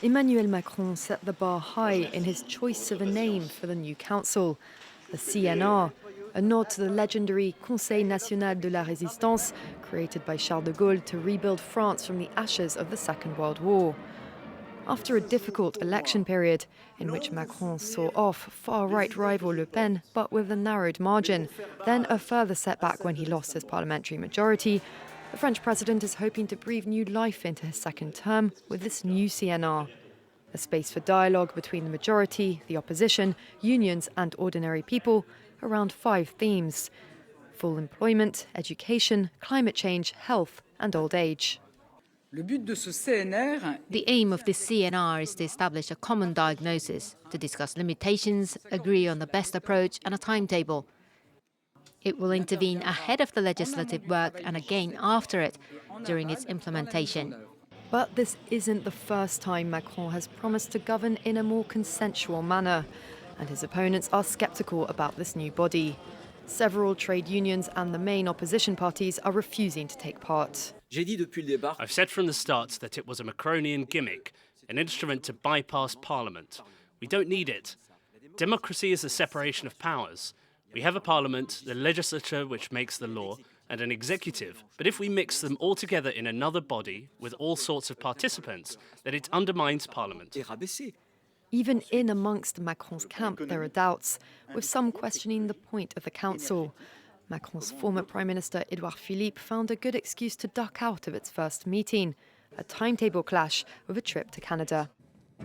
Emmanuel Macron set the bar high in his choice of a name for the new council, the CNR, a nod to the legendary Conseil national de la Résistance, created by Charles de Gaulle to rebuild France from the ashes of the Second World War. After a difficult election period, in which Macron saw off far-right rival Le Pen, but with a narrowed margin, then a further setback when he lost his parliamentary majority, the French president is hoping to breathe new life into his second term with this new CNR. A space for dialogue between the majority, the opposition, unions and ordinary people around 5 themes: full employment, education, climate change, health and old age. The aim of this CNR is to establish a common diagnosis, to discuss limitations, agree on the best approach and a timetable. It will intervene ahead of the legislative work and again after it, during its implementation. But this isn't the first time Macron has promised to govern in a more consensual manner, and his opponents are sceptical about this new body. Several trade unions and the main opposition parties are refusing to take part. I've said from the start that it was a Macronian gimmick, an instrument to bypass Parliament. We don't need it. Democracy is the separation of powers. We have a Parliament, the legislature which makes the law, and an executive. But if we mix them all together in another body with all sorts of participants, then it undermines Parliament. Even in amongst Macron's camp, there are doubts, with some questioning the point of the council. Macron's former Prime Minister Edouard Philippe found a good excuse to duck out of its first meeting, a timetable clash with a trip to Canada.